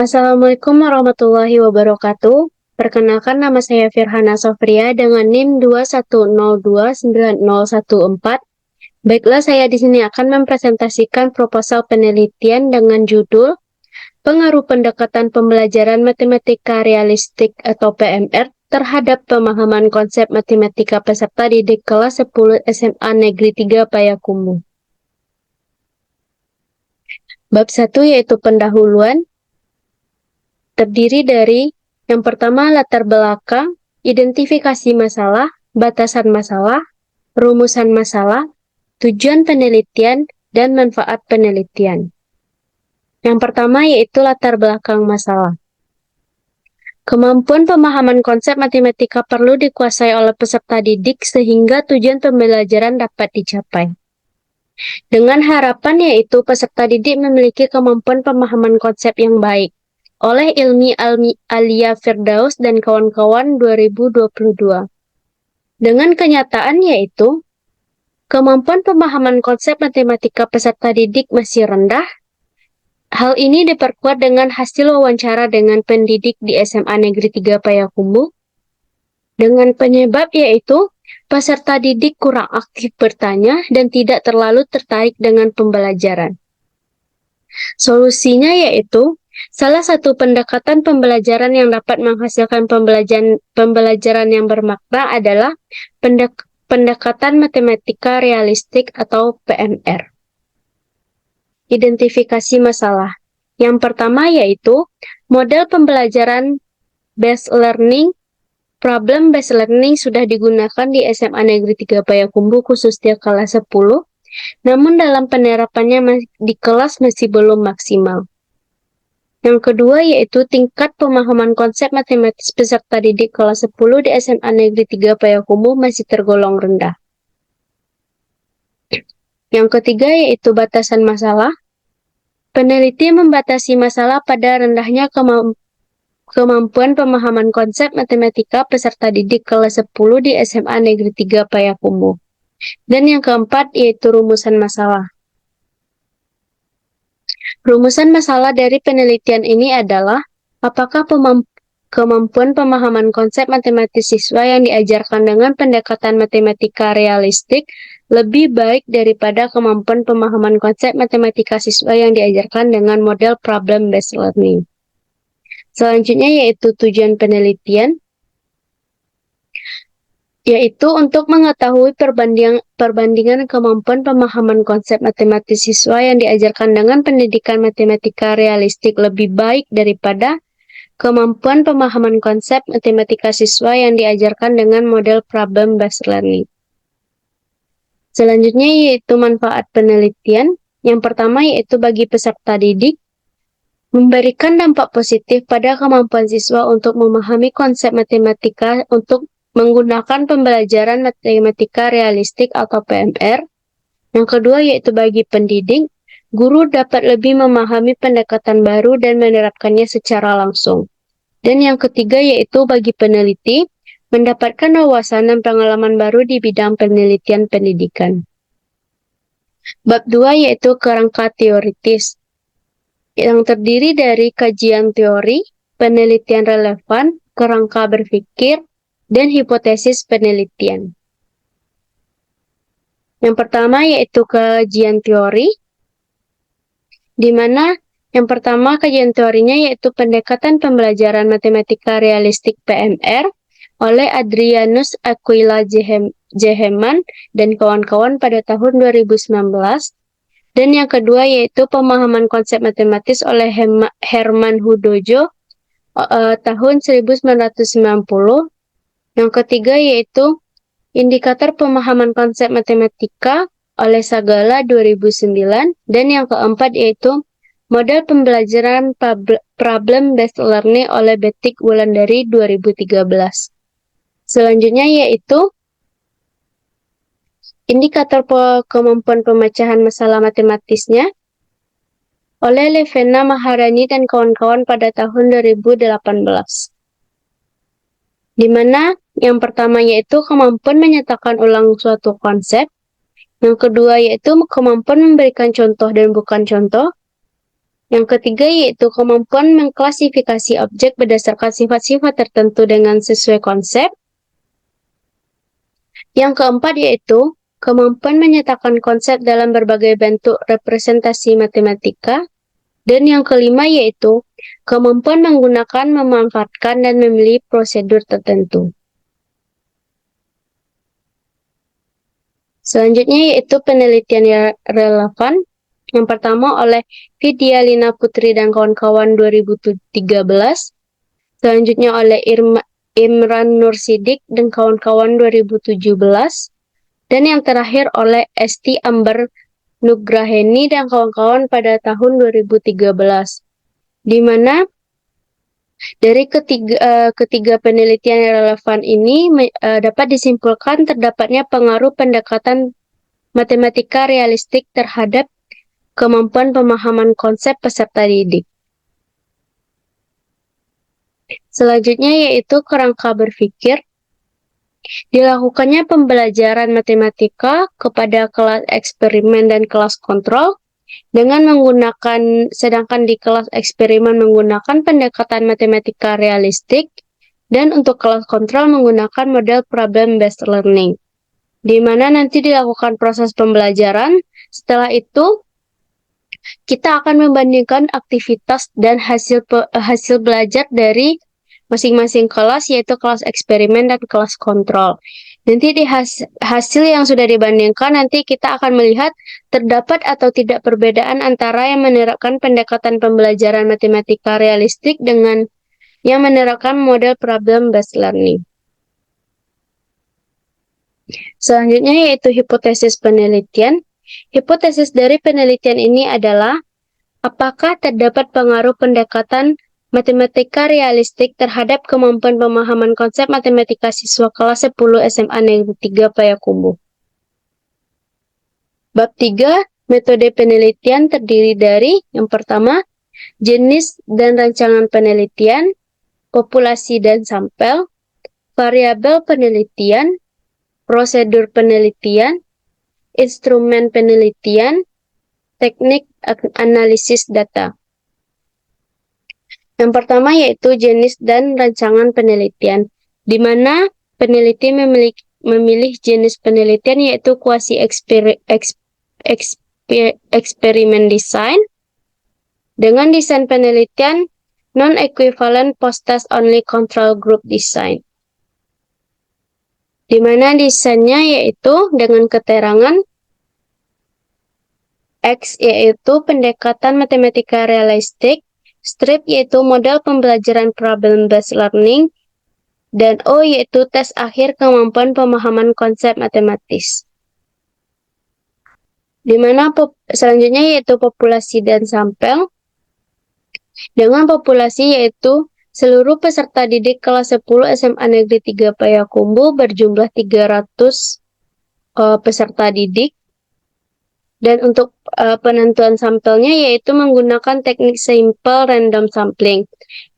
Assalamualaikum warahmatullahi wabarakatuh. Perkenalkan, nama saya Firhana Sofria dengan NIM 2102914. Baiklah, saya di sini akan mempresentasikan proposal penelitian dengan judul Pengaruh Pendekatan Pembelajaran Matematika Realistik atau PMR terhadap pemahaman konsep matematika peserta didik kelas 10 SMA Negeri 3 Payakumbuh. Bab 1 yaitu pendahuluan, terdiri dari yang pertama latar belakang, identifikasi masalah, batasan masalah, rumusan masalah, tujuan penelitian, dan manfaat penelitian. Yang pertama yaitu latar belakang masalah. Kemampuan pemahaman konsep matematika perlu dikuasai oleh peserta didik sehingga tujuan pembelajaran dapat dicapai. Dengan harapan yaitu peserta didik memiliki kemampuan pemahaman konsep yang baik. Oleh Ilmi Alia Firdaus dan kawan-kawan 2022. Dengan kenyataan yaitu, kemampuan pemahaman konsep matematika peserta didik masih rendah. Hal ini diperkuat dengan hasil wawancara dengan pendidik di SMA Negeri 3 Payakumbuh. Dengan penyebab yaitu, peserta didik kurang aktif bertanya dan tidak terlalu tertarik dengan pembelajaran. Solusinya yaitu, salah satu pendekatan pembelajaran yang dapat menghasilkan pembelajaran yang bermakna adalah pendekatan matematika realistik atau PMR. Identifikasi masalah. Yang pertama yaitu model pembelajaran based learning. Problem based learning sudah digunakan di SMA Negeri 3 Payakumbuh khususnya kelas 10, namun dalam penerapannya di kelas masih belum maksimal. Yang kedua yaitu tingkat pemahaman konsep matematis peserta didik kelas 10 di SMA Negeri 3 Payakumbuh masih tergolong rendah. Yang ketiga yaitu batasan masalah. Peneliti membatasi masalah pada rendahnya kemampuan pemahaman konsep matematika peserta didik kelas 10 di SMA Negeri 3 Payakumbuh. Dan yang keempat yaitu rumusan masalah. Rumusan masalah dari penelitian ini adalah apakah kemampuan pemahaman konsep matematis siswa yang diajarkan dengan pendekatan matematika realistik lebih baik daripada kemampuan pemahaman konsep matematika siswa yang diajarkan dengan model problem based learning. Selanjutnya yaitu tujuan penelitian, yaitu untuk mengetahui perbandingan kemampuan pemahaman konsep matematis siswa yang diajarkan dengan pendidikan matematika realistik lebih baik daripada kemampuan pemahaman konsep matematika siswa yang diajarkan dengan model problem based learning. Selanjutnya yaitu manfaat penelitian. Yang pertama yaitu bagi peserta didik, memberikan dampak positif pada kemampuan siswa untuk memahami konsep matematika untuk menggunakan pembelajaran matematika realistik atau PMR. Yang kedua yaitu bagi pendidik, guru dapat lebih memahami pendekatan baru dan menerapkannya secara langsung. Dan yang ketiga yaitu bagi peneliti, mendapatkan wawasan dan pengalaman baru di bidang penelitian pendidikan. Bab 2 yaitu kerangka teoritis, yang terdiri dari kajian teori, penelitian relevan, kerangka berpikir, dan hipotesis penelitian. Yang pertama yaitu kajian teori, di mana yang pertama kajian teorinya yaitu pendekatan pembelajaran matematika realistik PMR oleh Adrianus Aquila Jeheman dan kawan-kawan pada tahun 2019. Dan yang kedua yaitu pemahaman konsep matematis oleh Herman Hudojo tahun 1990. Yang ketiga yaitu indikator pemahaman konsep matematika oleh Sagala 2009. Dan yang keempat yaitu model pembelajaran problem based learning oleh Betik Wulandari 2013. Selanjutnya yaitu indikator kemampuan pemecahan masalah matematisnya oleh Levena Maharani dan kawan-kawan pada tahun 2018. Di mana yang pertama yaitu kemampuan menyatakan ulang suatu konsep, yang kedua yaitu kemampuan memberikan contoh dan bukan contoh, Yang ketiga yaitu kemampuan mengklasifikasi objek berdasarkan sifat-sifat tertentu dengan sesuai konsep. Yang keempat yaitu kemampuan menyatakan konsep dalam berbagai bentuk representasi matematika. Dan yang kelima yaitu kemampuan menggunakan, memanfaatkan, dan memilih prosedur tertentu. Selanjutnya yaitu penelitian yang relevan. Yang pertama oleh Vidya Lina Putri dan kawan-kawan 2013. Selanjutnya oleh Imran Nursidik dan kawan-kawan 2017. Dan yang terakhir oleh Esti Amber Nugraheni dan kawan-kawan pada tahun 2013. Di mana dari ketiga penelitian yang relevan ini dapat disimpulkan terdapatnya pengaruh pendekatan matematika realistik terhadap kemampuan pemahaman konsep peserta didik. Selanjutnya yaitu kerangka berpikir. Dilakukannya pembelajaran matematika kepada kelas eksperimen dan kelas kontrol dengan menggunakan, sedangkan di kelas eksperimen menggunakan pendekatan matematika realistik dan untuk kelas kontrol menggunakan model problem-based learning, di mana nanti dilakukan proses pembelajaran. Setelah itu, kita akan membandingkan aktivitas dan hasil belajar dari masing-masing kelas, yaitu kelas eksperimen dan kelas kontrol. Nanti di hasil yang sudah dibandingkan, nanti kita akan melihat terdapat atau tidak perbedaan antara yang menerapkan pendekatan pembelajaran matematika realistik dengan yang menerapkan model problem-based learning. Selanjutnya yaitu hipotesis penelitian. Hipotesis dari penelitian ini adalah apakah terdapat pengaruh pendekatan matematika realistik terhadap kemampuan pemahaman konsep matematika siswa kelas 10 SMA Negeri 3 Payakumbuh. Bab 3, metode penelitian terdiri dari yang pertama, jenis dan rancangan penelitian, populasi dan sampel, variabel penelitian, prosedur penelitian, instrumen penelitian, teknik analisis data. Yang pertama yaitu jenis dan rancangan penelitian, di mana peneliti memilih jenis penelitian yaitu eksperimen design, dengan desain penelitian non-equivalent post-test only control group design, di mana desainnya yaitu dengan keterangan X yaitu pendekatan matematika realistik, STRIP yaitu model pembelajaran problem-based learning, dan O yaitu tes akhir kemampuan pemahaman konsep matematis. Di mana selanjutnya yaitu populasi dan sampel. Dengan populasi yaitu seluruh peserta didik kelas 10 SMA Negeri 3 Payakumbuh berjumlah 300 peserta didik. Dan untuk penentuan sampelnya yaitu menggunakan teknik simple random sampling,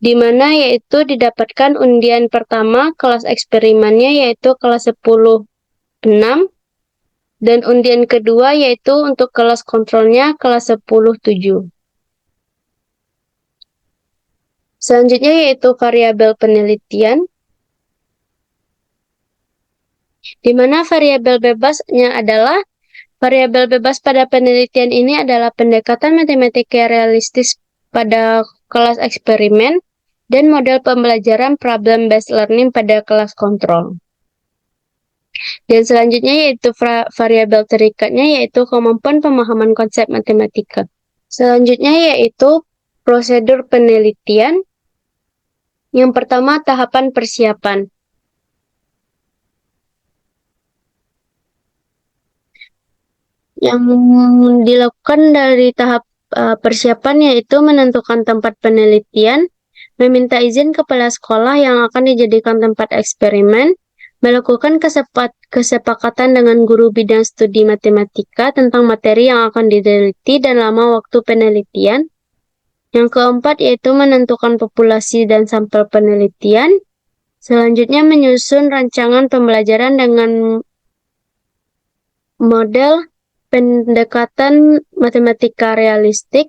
di mana yaitu didapatkan undian pertama kelas eksperimennya yaitu kelas 10 6, dan undian kedua yaitu untuk kelas kontrolnya kelas 10 7. Selanjutnya yaitu variabel penelitian, di mana variabel bebasnya adalah variabel bebas pada penelitian ini adalah pendekatan matematika realistis pada kelas eksperimen dan model pembelajaran problem-based learning pada kelas kontrol. Dan selanjutnya yaitu variabel terikatnya yaitu kemampuan pemahaman konsep matematika. Selanjutnya yaitu prosedur penelitian. Yang pertama tahapan persiapan. Yang dilakukan dari tahap persiapan yaitu menentukan tempat penelitian, meminta izin kepala sekolah yang akan dijadikan tempat eksperimen, melakukan kesepakatan dengan guru bidang studi matematika tentang materi yang akan diteliti dan lama waktu penelitian. Yang keempat yaitu menentukan populasi dan sampel penelitian. Selanjutnya menyusun rancangan pembelajaran dengan model pendekatan matematika realistik.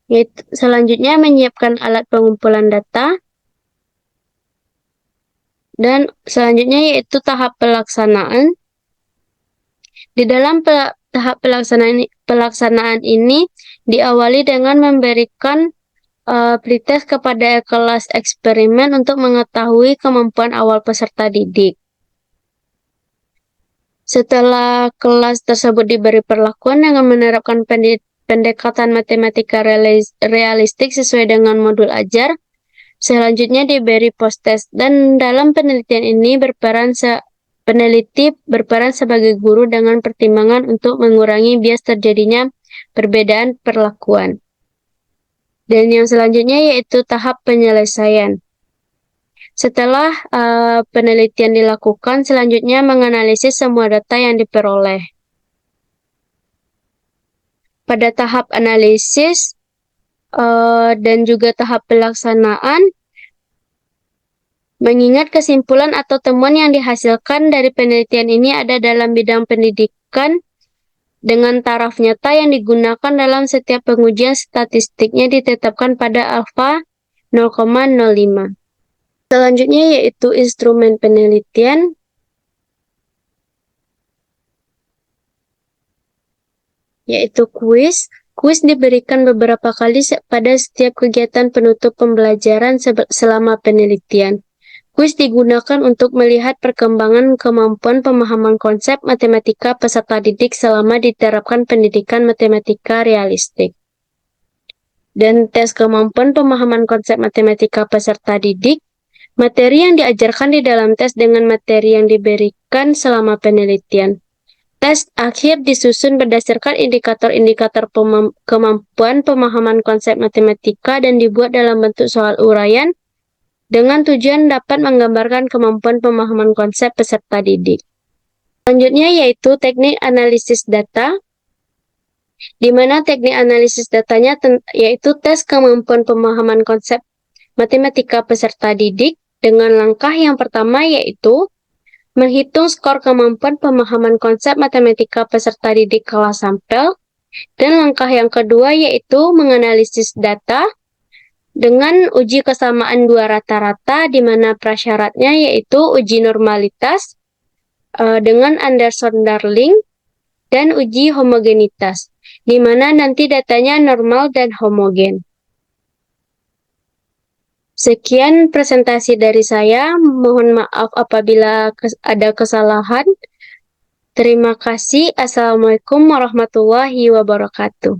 Yaitu selanjutnya menyiapkan alat pengumpulan data, dan selanjutnya yaitu tahap pelaksanaan. Di dalam tahap pelaksanaan ini diawali dengan memberikan pretest kepada kelas eksperimen untuk mengetahui kemampuan awal peserta didik. Setelah kelas tersebut diberi perlakuan dengan menerapkan pendekatan matematika realistik sesuai dengan modul ajar, selanjutnya diberi post-test, dan dalam penelitian ini peneliti berperan sebagai guru dengan pertimbangan untuk mengurangi bias terjadinya perbedaan perlakuan. Dan yang selanjutnya yaitu tahap penyelesaian. Setelah penelitian dilakukan, selanjutnya menganalisis semua data yang diperoleh. Pada tahap analisis dan juga tahap pelaksanaan, mengingat kesimpulan atau temuan yang dihasilkan dari penelitian ini ada dalam bidang pendidikan dengan taraf nyata yang digunakan dalam setiap pengujian statistiknya ditetapkan pada alfa 0,05. Selanjutnya yaitu instrumen penelitian. Yaitu kuis. Kuis diberikan beberapa kali pada setiap kegiatan penutup pembelajaran selama penelitian. Kuis digunakan untuk melihat perkembangan kemampuan pemahaman konsep matematika peserta didik selama diterapkan pendidikan matematika realistik. Dan tes kemampuan pemahaman konsep matematika peserta didik, materi yang diajarkan di dalam tes dengan materi yang diberikan selama penelitian. Tes akhir disusun berdasarkan indikator-indikator kemampuan pemahaman konsep matematika dan dibuat dalam bentuk soal uraian dengan tujuan dapat menggambarkan kemampuan pemahaman konsep peserta didik. Selanjutnya yaitu teknik analisis data, di mana teknik analisis datanya yaitu tes kemampuan pemahaman konsep matematika peserta didik dengan langkah yang pertama yaitu menghitung skor kemampuan pemahaman konsep matematika peserta didik kelas sampel, dan langkah yang kedua yaitu menganalisis data dengan uji kesamaan dua rata-rata di mana prasyaratnya yaitu uji normalitas dengan Anderson-Darling dan uji homogenitas, di mana nanti datanya normal dan homogen. Sekian presentasi dari saya. Mohon maaf apabila ada kesalahan. Terima kasih. Assalamualaikum warahmatullahi wabarakatuh.